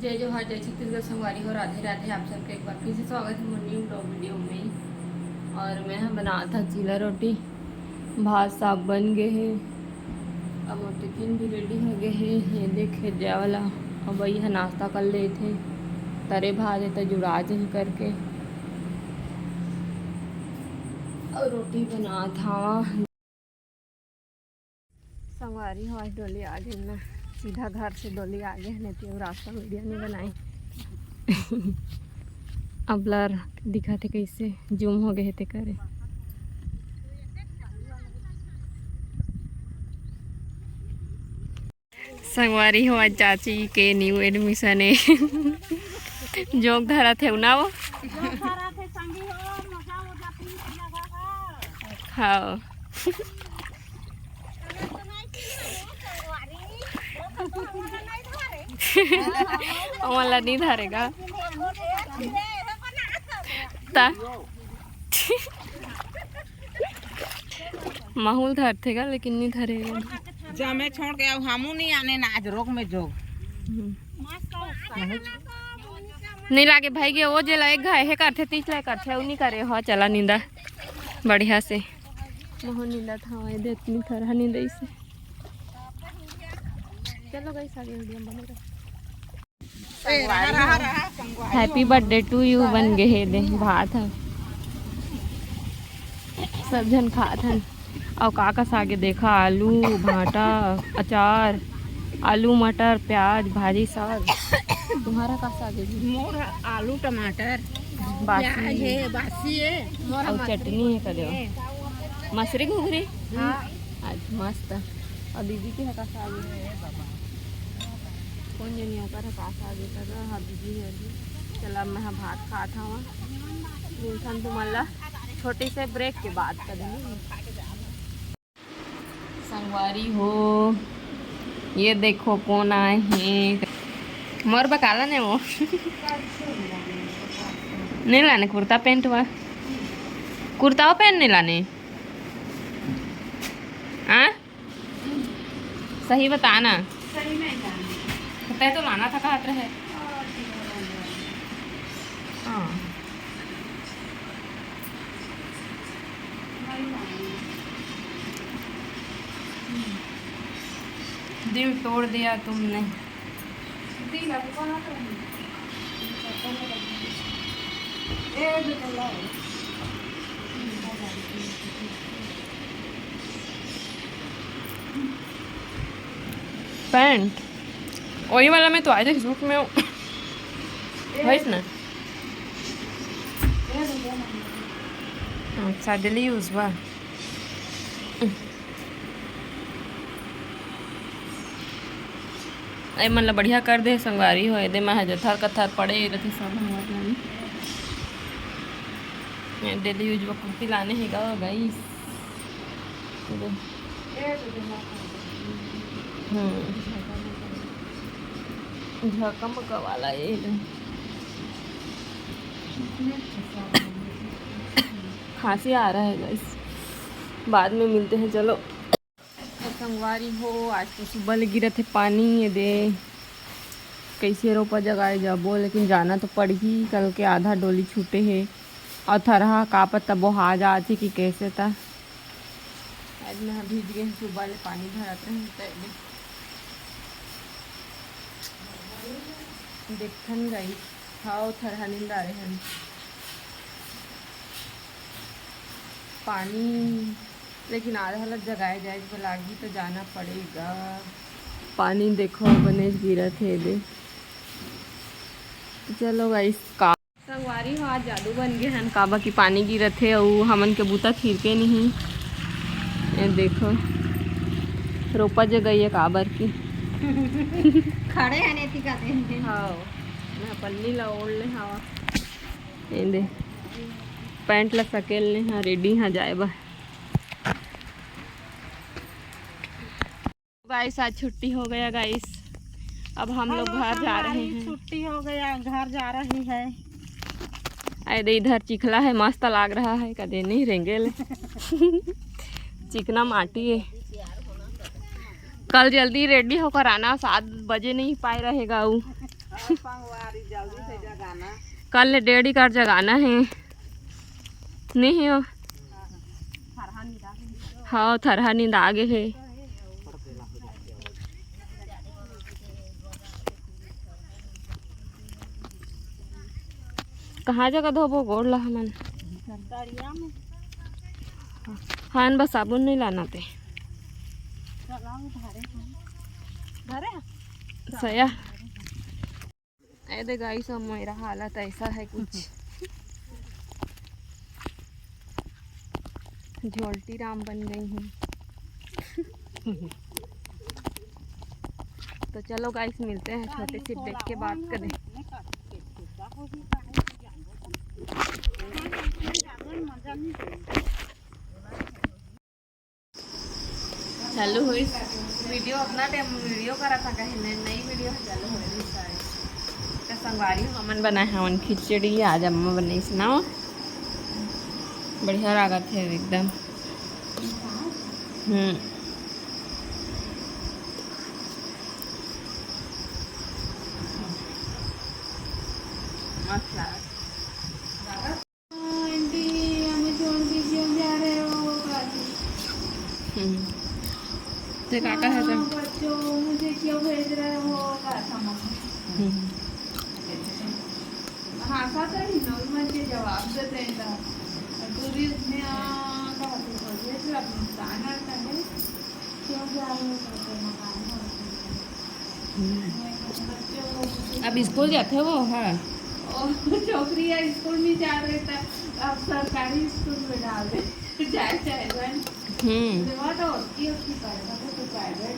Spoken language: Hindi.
जय जोहार, जय छत्तीसगढ़ संगवारी हो, राधे राधे। आप सबका एक बार फिर से स्वागत है न्यू ब्लॉग वीडियो में। और मैं बना था चीला रोटी, भात साफ बन गए हैं, अब वो टिफिन भी रेडी हो गए हैं। ये देखे जय वाला अब वही है नाश्ता कर ले थे, तरे भाजे तो जुड़ा जे करके और रोटी बना था। संगवारी हो आज डोली आ गई ना, सीधा घर से डोली आ गए, नहीं तो रास्ता वीडियो नहीं बनाई। अब ब्लर दिखा थे कैसे जूम हो गए थे करे। संगवारी हो आज चाची के न्यू एडमिशन है। जोग धरा थे ना वो। हाँ वाला नहीं धरेगा माहौल धरतेगा लेकिन नहीं धरेगा। जब मैं छोड़ के हमू नहीं आने ना आज रोक में जोग नहीं लागे भाई के वो जे लाए घाय है करते तीस लाए करते उन्हीं करे हो चला नींदा बढ़िया से मोह नींदा था ये देख नहीं थरा नींदा इसे। चलो गाइस आगे वीडियो बनेगा। हैप्पी बर्थडे टू यू बन गए है दे भात है सब जन खात हन। और का सागे देखा आलू भाटा अचार आलू मटर प्याज भाजी साग। तुम्हारा का सागे मोर आलू टमाटर बासी है बासी है और चटनी है कदे मसरी घुघरी। आज मस्त। और दीदी की है का सागे कौन जनी ओकर है का सागे तक हाँ दीदी है। चला मैं भात खा था वहाँ तुम्हारा छोटी से ब्रेक के बाद करेंगे। संगवारी हो ये देखो कौन आए हैं। मोर बकाला ने वो नहीं लाने कुर्ता पैंट हुआ कुर्ता पैंट नहीं लाने। हाँ सही बताना पता है तो लाना था कहा है। हाँ दिल तोड़ दिया तुमने। पैंट वही वाला मैं तो आज सूट में हूँ ना। अच्छा डेली यूज बा अरे मतलब बढ़िया कर दे संगवारी हो दे मैं जथर कथर पड़े रही सब डेली यूज वो कुर्ती लाने है गाइस। झकमका वाला ये खांसी आ रहा है गाइस, बाद में मिलते हैं। चलो संगवारी हो आज तो सुबह लगी रहे थे पानी ये दे कैसे रोपा जगाए जाबो, लेकिन जाना तो पड़ ही। कल के आधा डोली छूटे है और थरहा का पता बोहा जाती कि कैसे था। आज मैं भीज गए सुबह ले पानी भरते हैं देखन गई खाओ थरहा नींदा रहे हैं पानी, लेकिन आधा हालत जगाए जाए तो लागी तो जाना पड़ेगा। पानी देखो गणेश गिरा थे दे। चलो गाइस का संगवारी हो आज जादू बन गए हैं काबा की पानी गिरा थे और हमन के बूता फिर के नहीं। ये देखो रोपा जगह है काबर की खड़े हैं नेती का दे। हाँ मैं पन्नी ला ओढ़ ले हवा ये दे पैंट ला सकेल ले हाँ रेडी हाँ जाए बा। गाइस आज छुट्टी हो गया गाइस, अब हम लोग घर जा रहे हैं। छुट्टी हो गया घर जा रही है। अरे इधर चिखला है मस्त लग रहा है कदे नहीं रेंगेल चिकना माटी है। कल जल्दी रेडी होकर आना, 7 बजे नहीं पाए रहेगा वो पंगवारी जल्दी से जगाना। कल डेढ़ी कर जगाना है नहीं हो। हाँ थरहा नींद आगे है। कहाँ जगह धोबो गोड़ ला हमन। हाँ बस साबुन नहीं लाना थे सया। ऐसे गाइस अब मेरा हालत ऐसा है कुछ झोलटी राम बन गई हूँ। तो चलो गाइस मिलते हैं छोटे से ब्रेक के बाद करें। चालू हुई वीडियो अपना टाइम वीडियो करा था कहीं नई वीडियो चालू हो रही है। संगवारी हमन बनाए हमन खिचड़ी आज अम्मा बनाई सुनाओ बढ़िया लागत है एकदम। ते काका है तो बच्चों मुझे क्यों भेज रहे हो? हाँ साथ ही नॉर्मल के जवाब देते हैं दूरी उसने नुकसान आता है क्यों जा अब स्कूल जाते हो हाँ छोकरी है स्कूल में जा रहे थे अब सरकारी स्कूल में डाल दे जाए चाहे तो उसकी उसकी प्राइवेट में प्राइवेट